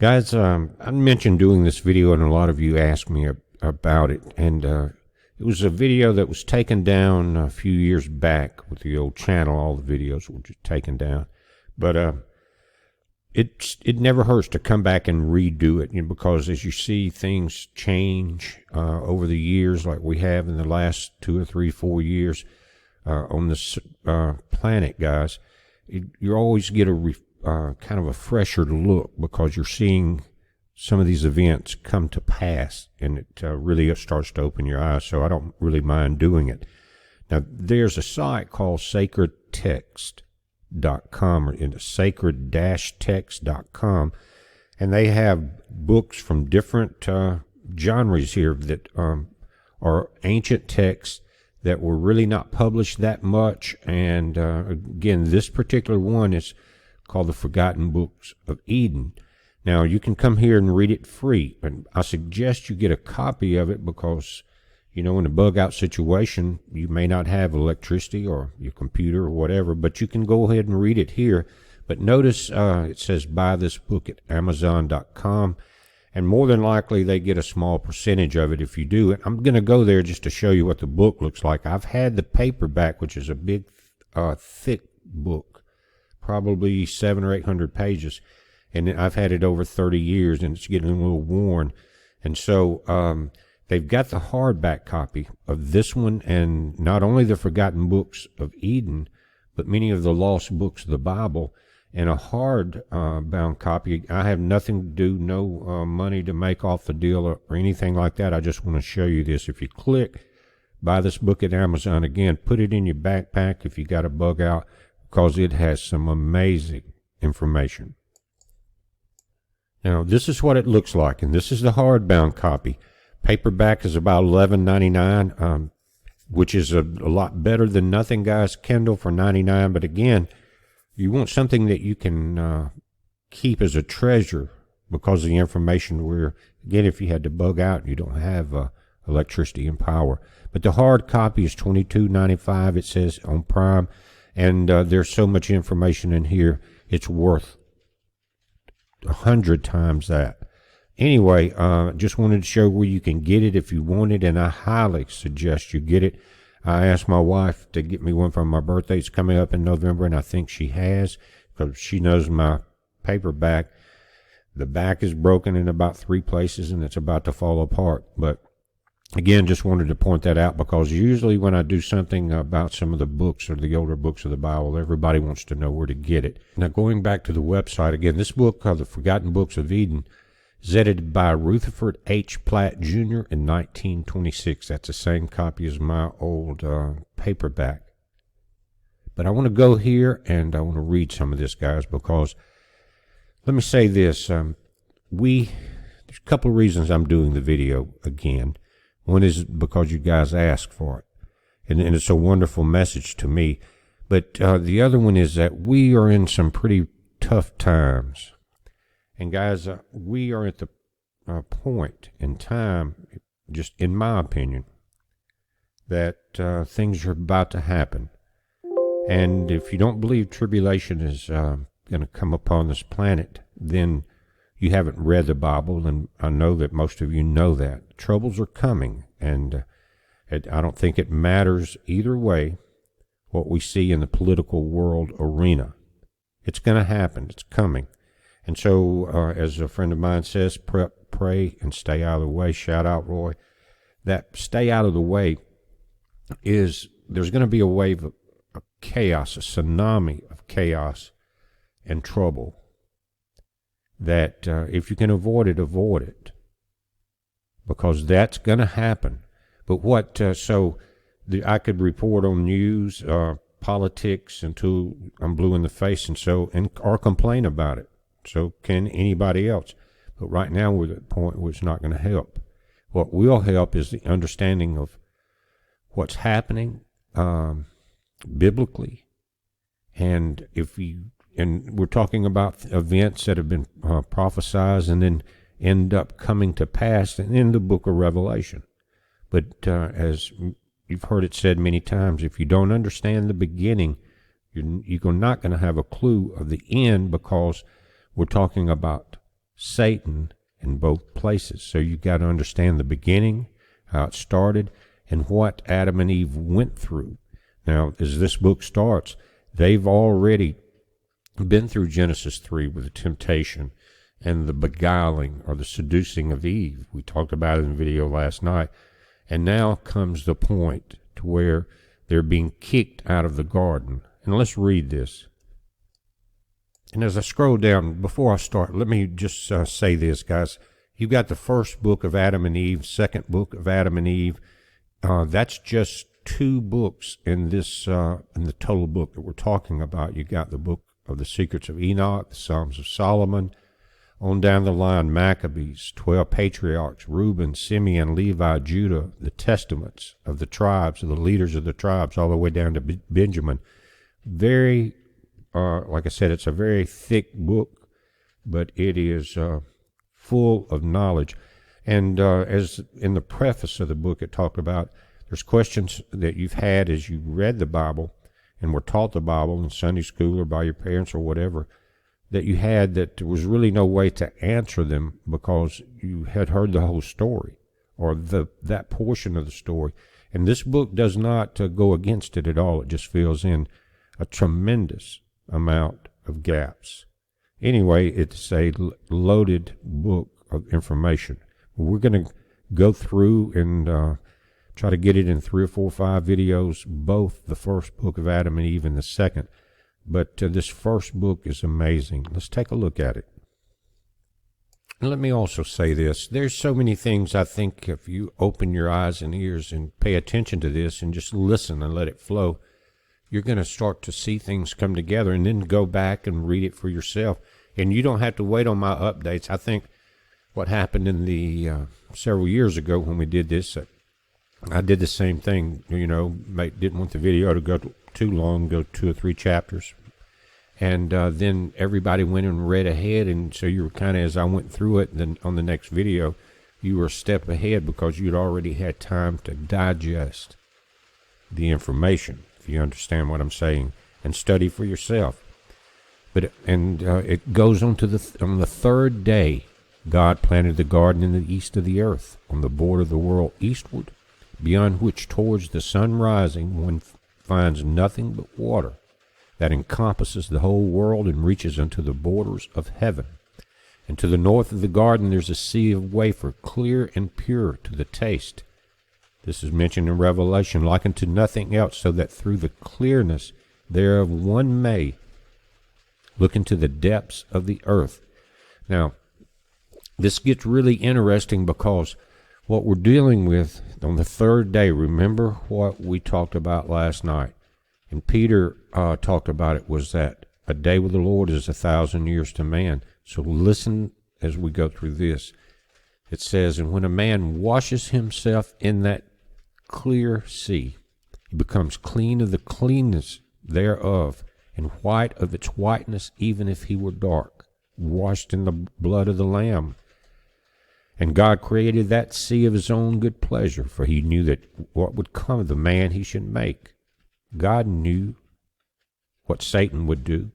Guys, I mentioned doing this video, and a lot of you asked me about it. And it was a video that was taken down a few years back with the old channel. All the videos were just taken down. But it never hurts to come back and redo it, because as you see, things change over the years, like we have in the last 2 or 3, 4 years on this planet, guys. You always get a kind of a fresher look, because you're seeing some of these events come to pass, and it really starts to open your eyes. So I don't really mind doing it. Now, there's a site called sacredtext.com, or in sacred-text.com, and they have books from different genres here that are ancient texts that were really not published that much. And again, this particular one is called the Forgotten Books of Eden. Now, you can come here and read it free, and I suggest you get a copy of it, because in a bug out situation, you may not have electricity or your computer or whatever, but you can go ahead and read it here. But notice it says buy this book at Amazon.com, and more than likely they get a small percentage of it if you do it. I'm going to go there just to show you what the book looks like. I've had the paperback, which is a big, thick book, probably 700 or 800 pages, and I've had it over 30 years, and it's getting a little worn. And so they've got the hardback copy of this one, and not only the Forgotten Books of Eden, but many of the lost books of the Bible, and a hard bound copy. I have nothing to do, no money to make off the deal or anything like that. I just want to show you this. If you click buy this book at Amazon, again, put it in your backpack if you got a bug out, because it has some amazing information. Now, this is what it looks like, and this is the hardbound copy. Paperback is about $11.99, which is a lot better than nothing, guys. Kindle for $99, but again, you want something that you can keep as a treasure, because of the information where, again, if you had to bug out, you don't have electricity and power. But the hard copy is $22.95, it says on Prime, and there's so much information in here, it's worth 100 times that. Anyway, just wanted to show where you can get it if you want it, and I highly suggest you get it. I asked my wife to get me one for my birthday. It's coming up in November, and I think she has, because she knows my paperback. The back is broken in about 3 places, and it's about to fall apart. But again, just wanted to point that out, because usually when I do something about some of the books or the older books of the Bible, everybody wants to know where to get it. Now, going back to the website, again, this book called The Forgotten Books of Eden is edited by Rutherford H. Platt Jr. in 1926. That's the same copy as my old paperback. But I want to go here and I want to read some of this, guys, because let me say this. There's a couple of reasons I'm doing the video again. One is because you guys asked for it, and it's a wonderful message to me. But the other one is that we are in some pretty tough times. And guys, we are at the point in time, just in my opinion, that things are about to happen. And if you don't believe tribulation is going to come upon this planet, then you haven't read the Bible, and I know that most of you know that. Troubles are coming, and I don't think it matters either way what we see in the political world arena. It's going to happen. It's coming. And so, as a friend of mine says, pray and stay out of the way. Shout out, Roy. That stay out of the way is, there's going to be a wave of chaos, a tsunami of chaos and trouble, that if you can avoid it, because that's going to happen. But I could report on news, politics until I'm blue in the face, or complain about it. So can anybody else. But right now we're at the point where it's not going to help. What will help is the understanding of what's happening biblically, and we're talking about events that have been prophesied and then end up coming to pass in the book of Revelation. But as you've heard it said many times, if you don't understand the beginning, you're not going to have a clue of the end, because we're talking about Satan in both places. So you got to understand the beginning, how it started, and what Adam and Eve went through. Now, as this book starts, they've already been through Genesis 3 with the temptation and the beguiling or the seducing of Eve. We talked about it in the video last night. And now comes the point to where they're being kicked out of the garden. And let's read this. And as I scroll down, before I start, let me just say this, guys. You've got the first book of Adam and Eve, second book of Adam and Eve. That's just 2 books in this in the total book that we're talking about. You got the book of the Secrets of Enoch, the Psalms of Solomon, on down the line, Maccabees, 12 patriarchs, Reuben, Simeon, Levi, Judah, the testaments of the tribes, of the leaders of the tribes, all the way down to Benjamin. Very, like I said, it's a very thick book, but it is full of knowledge. And as in the preface of the book, it talked about there's questions that you've had as you read the Bible and were taught the Bible in Sunday school or by your parents or whatever, that you had that there was really no way to answer them because you had heard the whole story or that portion of the story. And this book does not go against it at all. It just fills in a tremendous amount of gaps. Anyway, it's a loaded book of information. We're going to go through and try to get it in 3 or 4 or 5 videos, both the first book of Adam and Eve and the second. But this first book is amazing. Let's take a look at it. And let me also say this. There's so many things I think if you open your eyes and ears and pay attention to this and just listen and let it flow, you're going to start to see things come together and then go back and read it for yourself. And you don't have to wait on my updates. I think what happened in the several years ago when we did this, I did the same thing, you know, didn't want the video to go too long, go 2 or 3 chapters. And then everybody went and read ahead, and so you were kind of, as I went through it, then on the next video, you were a step ahead because you'd already had time to digest the information, if you understand what I'm saying, and study for yourself. But it goes on to on the 3rd day, God planted the garden in the east of the earth, on the border of the world eastward, beyond which towards the sun rising one finds nothing but water that encompasses the whole world and reaches unto the borders of heaven. And to the north of the garden there's a sea of wafer, clear and pure to the taste. This is mentioned in Revelation, like unto nothing else, so that through the clearness thereof one may look into the depths of the earth. Now, this gets really interesting because what we're dealing with on the 3rd day, remember what we talked about last night, and Peter talked about it, was that a day with the Lord is 1,000 years to man. So listen as we go through this. It says, and when a man washes himself in that clear sea, he becomes clean of the cleanness thereof, and white of its whiteness, even if he were dark, washed in the blood of the Lamb. And God created that sea of his own good pleasure, for he knew that what would come of the man he should make. God knew what Satan would do.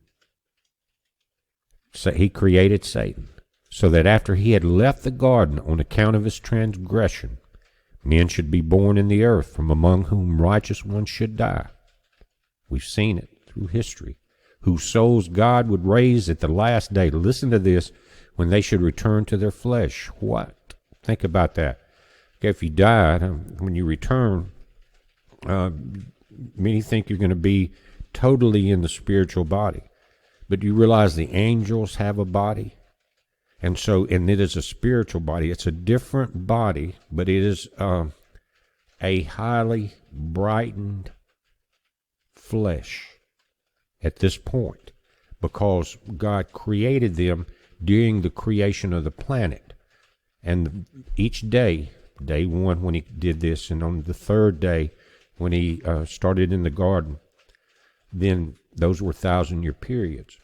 So he created Satan, so that after he had left the garden on account of his transgression, men should be born in the earth, from among whom righteous ones should die. We've seen it through history, whose souls God would raise at the last day. Listen to this, when they should return to their flesh. What? Think about that. Okay, if you died, when you return, many think you're going to be totally in the spiritual body. But you realize the angels have a body? And it is a spiritual body. It's a different body, but it is a highly brightened flesh at this point, because God created them during the creation of the planet. And each day, day 1 when he did this, and on the 3rd day when he started in the garden, then those were 1,000-year periods.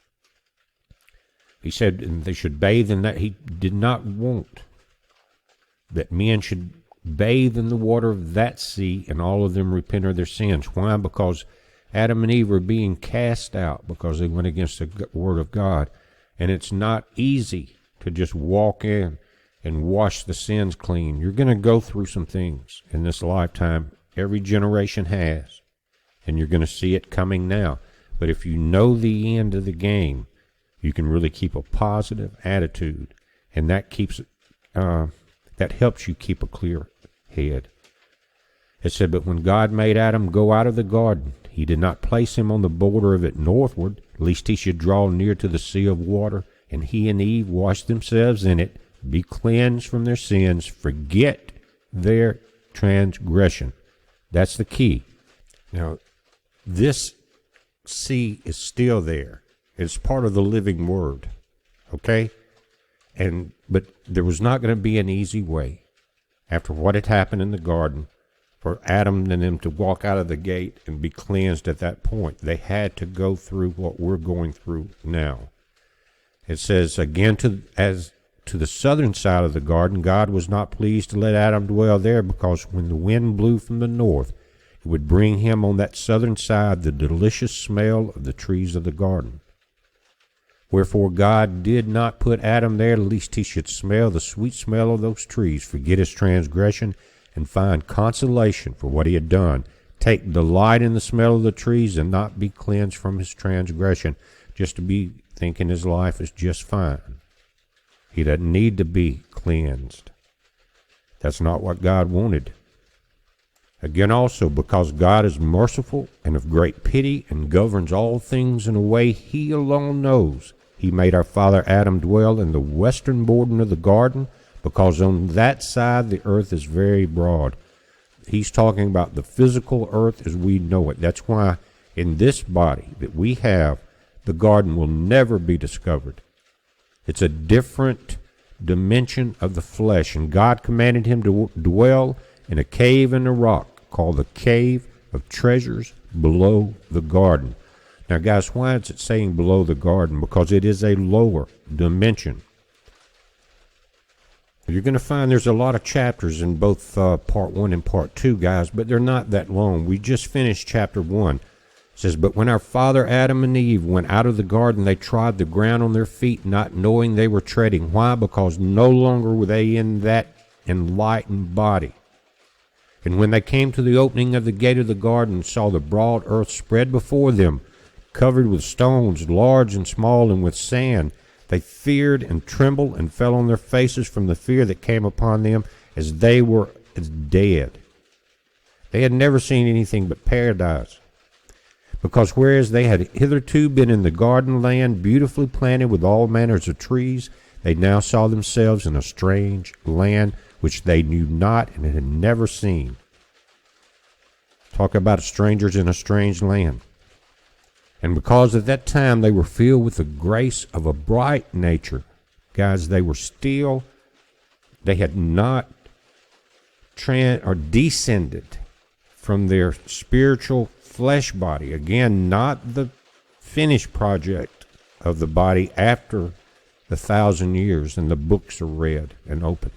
He said they should bathe in that. He did not want that men should bathe in the water of that sea and all of them repent of their sins. Why? Because Adam and Eve were being cast out because they went against the word of God. And it's not easy to just walk in and wash the sins clean. You're going to go through some things in this lifetime. Every generation has. And you're going to see it coming now. But if you know the end of the game, you can really keep a positive attitude. And that that helps you keep a clear head. It said, but when God made Adam go out of the garden, he did not place him on the border of it northward, lest he should draw near to the sea of water, and he and Eve washed themselves in it, be cleansed from their sins, forget their transgression. That's the key. Now, this sea is still there. It's part of the living word. Okay? But there was not going to be an easy way, after what had happened in the garden, for Adam and them to walk out of the gate and be cleansed at that point. They had to go through what we're going through now. It says, again, as to the southern side of the garden, God was not pleased to let Adam dwell there, because when the wind blew from the north, it would bring him on that southern side the delicious smell of the trees of the garden. Wherefore God did not put Adam there, lest he should smell the sweet smell of those trees, forget his transgression, and find consolation for what he had done. Take delight in the smell of the trees, and not be cleansed from his transgression, just to be thinking his life is just fine. He doesn't need to be cleansed. That's not what God wanted. Again also, because God is merciful and of great pity, and governs all things in a way he alone knows, he made our father Adam dwell in the western border of the garden, because on that side the earth is very broad. He's talking about the physical earth as we know it. That's why in this body that we have, the garden will never be discovered. It's a different dimension of the flesh, and God commanded him to dwell in a cave in the rock called the Cave of Treasures below the garden. Now, guys, why is it saying below the garden? Because it is a lower dimension. You're going to find there's a lot of chapters in both part 1 and part 2, guys, but they're not that long. We just finished chapter 1. It says, but when our father Adam and Eve went out of the garden, they trod the ground on their feet, not knowing they were treading. Why? Because no longer were they in that enlightened body. And when they came to the opening of the gate of the garden and saw the broad earth spread before them, covered with stones, large and small, and with sand, they feared and trembled and fell on their faces from the fear that came upon them, as they were as dead. They had never seen anything but paradise. Because whereas they had hitherto been in the garden land, beautifully planted with all manners of trees, they now saw themselves in a strange land which they knew not and had never seen. Talk about strangers in a strange land. And because at that time they were filled with the grace of a bright nature, guys, they had not descended from their spiritual flesh body. Again, not the finished project of the body after the 1,000 years and the books are read and opened.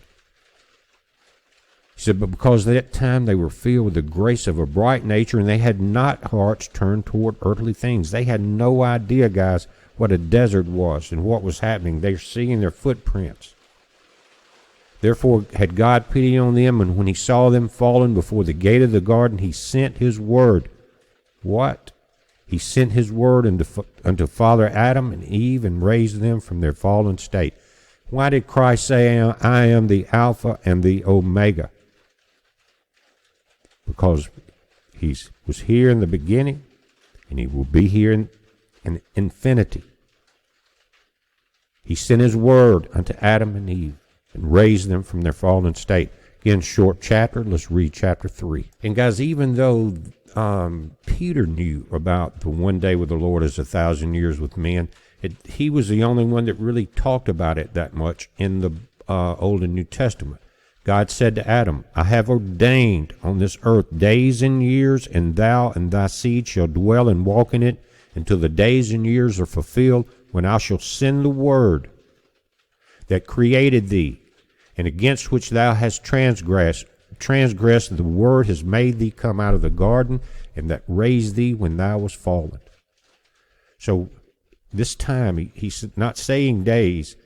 He said, but because at that time they were filled with the grace of a bright nature, and they had not hearts turned toward earthly things. They had no idea, guys, what a desert was and what was happening. They were seeing their footprints. Therefore had God pity on them, and when he saw them fallen before the gate of the garden, he sent his word. What? He sent his word unto Father Adam and Eve, and raised them from their fallen state. Why did Christ say, I am the Alpha and the Omega? Because he was here in the beginning, and he will be here in infinity. He sent his word unto Adam and Eve, and raised them from their fallen state. Again, short chapter. Let's read chapter 3. And guys, even though Peter knew about the one day with the Lord as 1,000 years with men, he was the only one that really talked about it that much in the Old and New Testament. God said to Adam, I have ordained on this earth days and years, and thou and thy seed shall dwell and walk in it until the days and years are fulfilled, when I shall send the word that created thee, and against which thou hast transgressed, the word has made thee come out of the garden, and that raised thee when thou wast fallen. So this time, he's not saying days,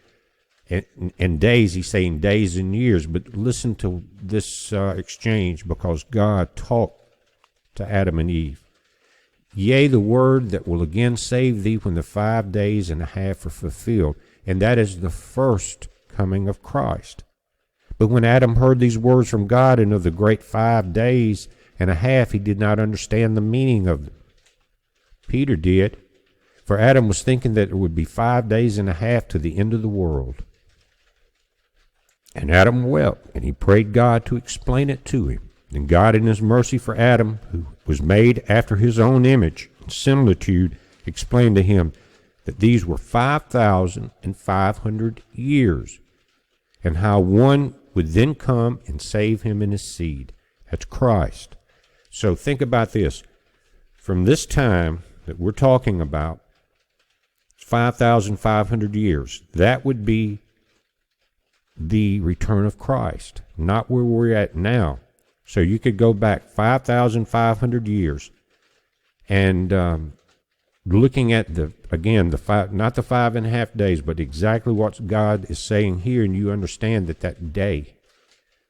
And days, he's saying days and years. But listen to this exchange, because God talked to Adam and Eve. Yea, the word that will again save thee when the 5 days and a half are fulfilled. And that is the first coming of Christ. But when Adam heard these words from God and of the great 5 days and a half, he did not understand the meaning of them. Peter did. For Adam was thinking that it would be 5 days and a half to the end of the world. And Adam wept, and he prayed God to explain it to him. And God, in his mercy for Adam, who was made after his own image and similitude, explained to him that these were 5,500 years, and how one would then come and save him and his seed. That's Christ. So think about this. From this time that we're talking about, 5,500 years. That would be the return of Christ, not where we're at now. So you could go back 5,500 years and looking at not the 5.5 days, but exactly what God is saying here, and you understand that day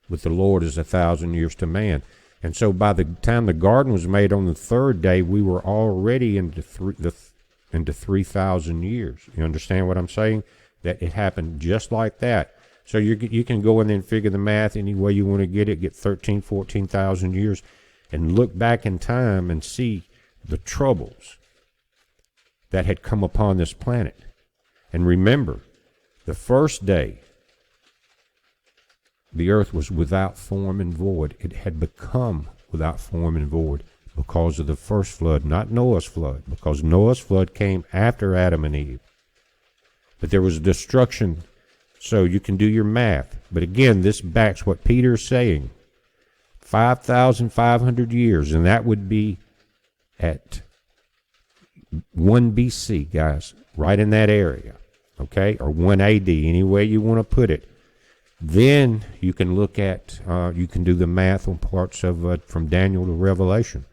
with the Lord is 1,000 years to man. And so by the time the garden was made on the third day, we were already into 3,000 years. You understand what I'm saying? That it happened just like that. So you can go in there and figure the math any way you want to get 13, 14,000 years, and look back in time and see the troubles that had come upon this planet. And remember, the first day, the earth was without form and void. It had become without form and void because of the first flood, not Noah's flood, because Noah's flood came after Adam and Eve. But there was destruction, so you can do your math. But again, this backs what Peter is saying. 5,500 years, and that would be at 1 BC, guys, right in that area, okay, or 1 AD, any way you want to put it. Then you can look at, you can do the math on parts of from Daniel to Revelation.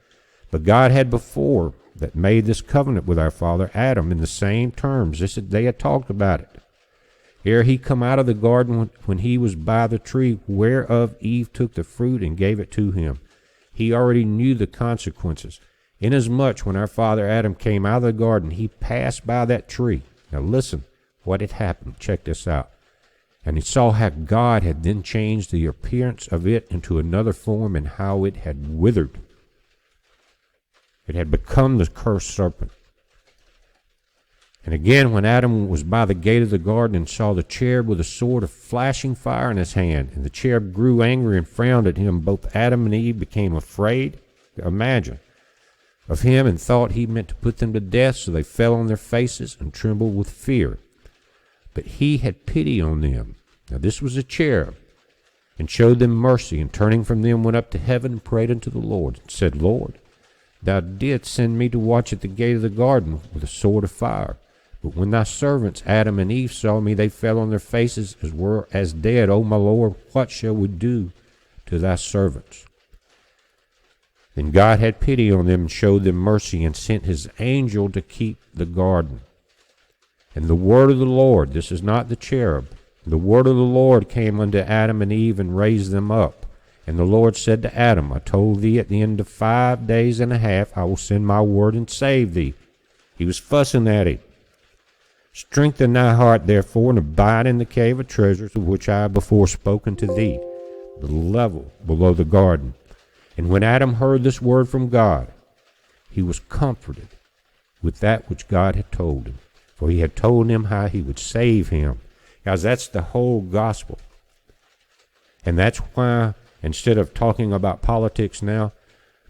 But God had before that made this covenant with our father Adam in the same terms. They had talked about it. Ere he come out of the garden when he was by the tree whereof Eve took the fruit and gave it to him. He already knew the consequences. Inasmuch when our father Adam came out of the garden, he passed by that tree. Now listen, what had happened. Check this out. And he saw how God had then changed the appearance of it into another form, and how it had withered. It had become the cursed serpent. And again, when Adam was by the gate of the garden and saw the cherub with a sword of flashing fire in his hand, and the cherub grew angry and frowned at him, both Adam and Eve became afraid, imagine, of him, and thought he meant to put them to death. So they fell on their faces and trembled with fear. But he had pity on them. Now this was a cherub, and showed them mercy, and turning from them went up to heaven and prayed unto the Lord, and said, Lord, thou didst send me to watch at the gate of the garden with a sword of fire. But when thy servants Adam and Eve saw me, they fell on their faces as were as dead. O my Lord, what shall we do to thy servants? Then God had pity on them and showed them mercy, and sent his angel to keep the garden. And the word of the Lord, this is not the cherub, the word of the Lord came unto Adam and Eve and raised them up. And the Lord said to Adam, I told thee at the end of 5 days and a half, I will send my word and save thee. He was fussing at him. Strengthen thy heart, therefore, and abide in the cave of treasures, of which I have before spoken to thee, the level below the garden. And when Adam heard this word from God, he was comforted with that which God had told him. For he had told him how he would save him. Guys, that's the whole gospel. And that's why, instead of talking about politics now,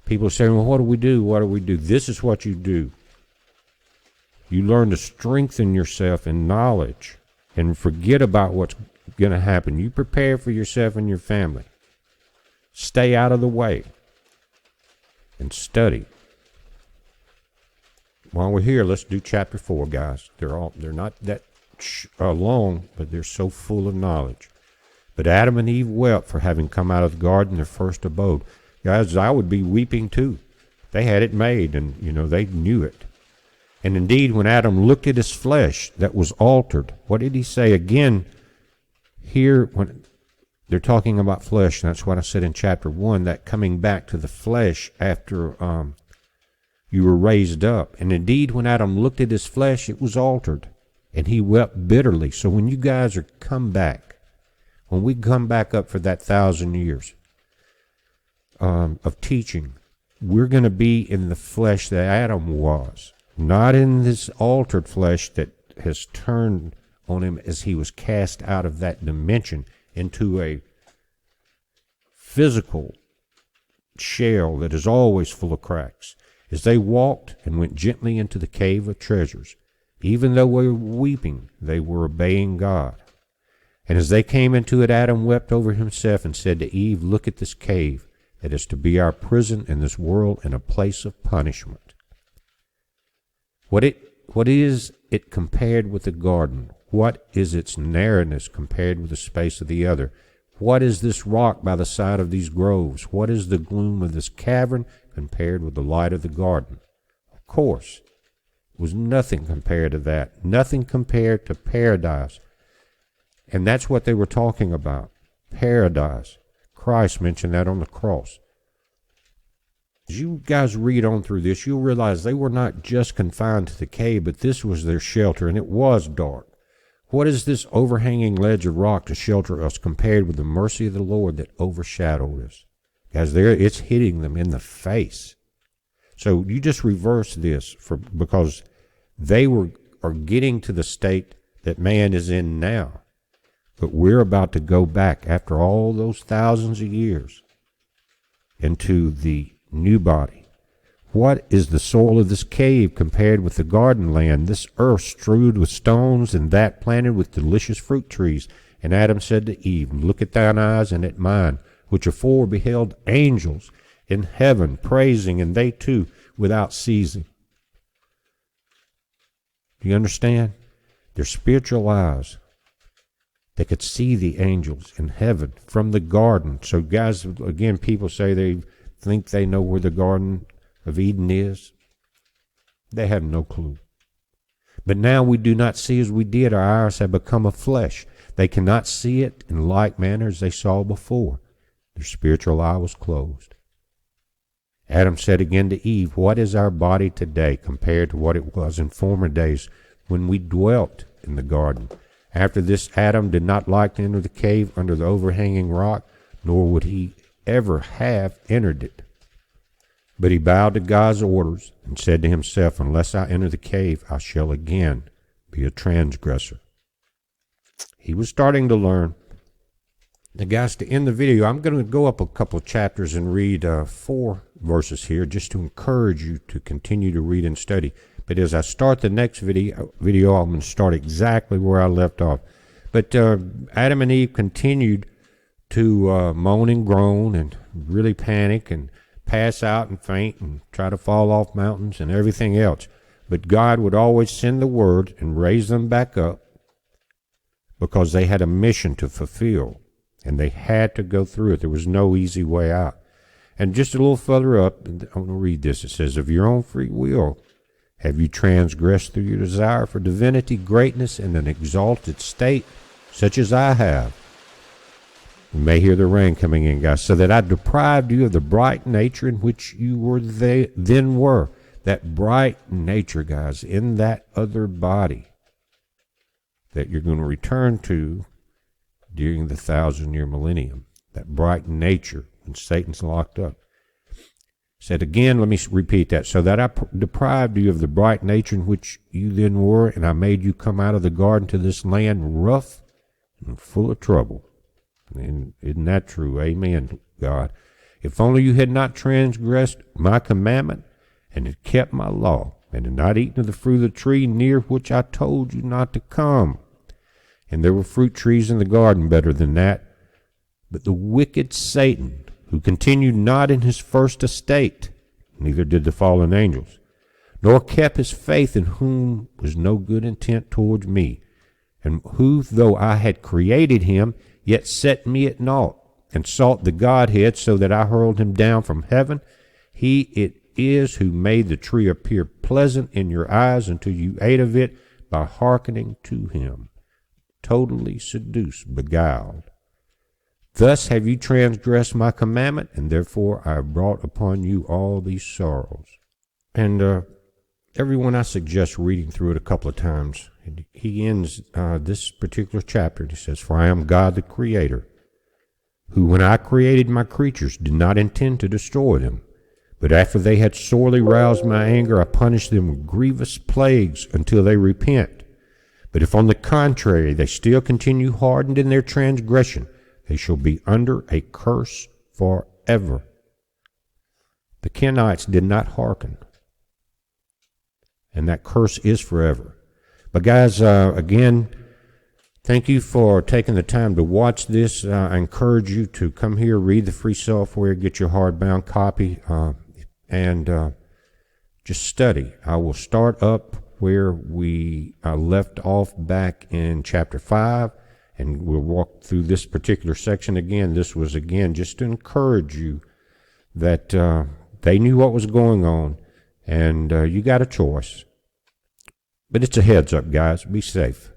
people are saying, well, what do we do? What do we do? This is what you do. You learn to strengthen yourself in knowledge and forget about what's going to happen. You prepare for yourself and your family. Stay out of the way and study. While we're here, let's do chapter 4, guys. They're not that long, but they're so full of knowledge. But Adam and Eve wept for having come out of the garden, their first abode. Guys, I would be weeping too. They had it made, and they knew it. And indeed, when Adam looked at his flesh that was altered, what did he say? Again, here, when they're talking about flesh, and that's what I said in chapter 1, that coming back to the flesh after you were raised up. And indeed, when Adam looked at his flesh, it was altered, and he wept bitterly. So when you guys are come back, when we come back up for that 1,000 years of teaching, we're going to be in the flesh that Adam was, not in this altered flesh that has turned on him as he was cast out of that dimension into a physical shell that is always full of cracks. As they walked and went gently into the cave of treasures, even though they were weeping, they were obeying God. And as they came into it, Adam wept over himself and said to Eve, "Look at this cave that is to be our prison in this world and a place of punishment." What is it compared with the garden? What is its narrowness compared with the space of the other? What is this rock by the side of these groves? What is the gloom of this cavern compared with the light of the garden? Of course, it was nothing compared to that. Nothing compared to paradise. And that's what they were talking about. Paradise. Christ mentioned that on the cross. As you guys read on through this, you'll realize they were not just confined to the cave, but this was their shelter, and it was dark. What is this overhanging ledge of rock to shelter us compared with the mercy of the Lord that overshadowed us? Guys, it's hitting them in the face. So you just reverse this because they are getting to the state that man is in now. But we're about to go back after all those thousands of years into the new body. What is the soil of this cave compared with the garden land, this earth strewed with stones and that planted with delicious fruit trees? And Adam said to Eve, "Look at thine eyes and at mine, which afore beheld angels in heaven praising, and they too without ceasing." Do you understand? Their spiritual eyes. They could see the angels in heaven from the garden. So guys, again, people say they think they know where the Garden of Eden is. They have no clue. But now we do not see as we did. Our eyes have become of flesh. They cannot see it in like manner as they saw before. Their spiritual eye was closed. Adam said again to Eve, "What is our body today compared to what it was in former days when we dwelt in the garden?" After this, Adam did not like to enter the cave under the overhanging rock, nor would he ever have entered it. But he bowed to God's orders and said to himself, "Unless I enter the cave, I shall again be a transgressor." He was starting to learn. Now, guys, to end the video, I'm going to go up a couple of chapters and read 4 verses here just to encourage you to continue to read and study. But as I start the next video, I'm going to start exactly where I left off. But Adam and Eve continued to moan and groan and really panic and pass out and faint and try to fall off mountains and everything else. But God would always send the word and raise them back up because they had a mission to fulfill, and they had to go through it. There was no easy way out. And just a little further up, I'm going to read this. It says, "Of your own free will have you transgressed through your desire for divinity, greatness, and an exalted state, such as I have." You may hear the rain coming in, guys. "So that I deprived you of the bright nature in which you then were." That bright nature, guys, in that other body that you're going to return to during the 1,000-year millennium. That bright nature when Satan's locked up. Said again, let me repeat that. "So that I deprived you of the bright nature in which you then were, and I made you come out of the garden to this land rough and full of trouble." And isn't that true? Amen, God. "If only you had not transgressed my commandment and had kept my law, and had not eaten of the fruit of the tree near which I told you not to come." And there were fruit trees in the garden better than that. But the wicked Satan, who continued not in his first estate, neither did the fallen angels, nor kept his faith, in whom was no good intent towards me, and who, though I had created him, yet set me at naught, and sought the Godhead, so that I hurled him down from heaven. He it is who made the tree appear pleasant in your eyes until you ate of it by hearkening to him. totally seduced, beguiled. Thus have you transgressed my commandment, and therefore I have brought upon you all these sorrows. And everyone, I suggest reading through it a couple of times. He ends this particular chapter, and he says, "For I am God the Creator, who when I created my creatures did not intend to destroy them, but after they had sorely roused my anger, I punished them with grievous plagues until they repent. But if on the contrary they still continue hardened in their transgression, they shall be under a curse forever." The Kenites did not hearken, and that curse is forever. But guys, again, thank you for taking the time to watch this. I encourage you to come here, read the free software, get your hardbound copy, and just study. I will start up where we left off back in chapter 5, and we'll walk through this particular section again. This was, again, just to encourage you that they knew what was going on, and you got a choice. But it's a heads up, guys. Be safe.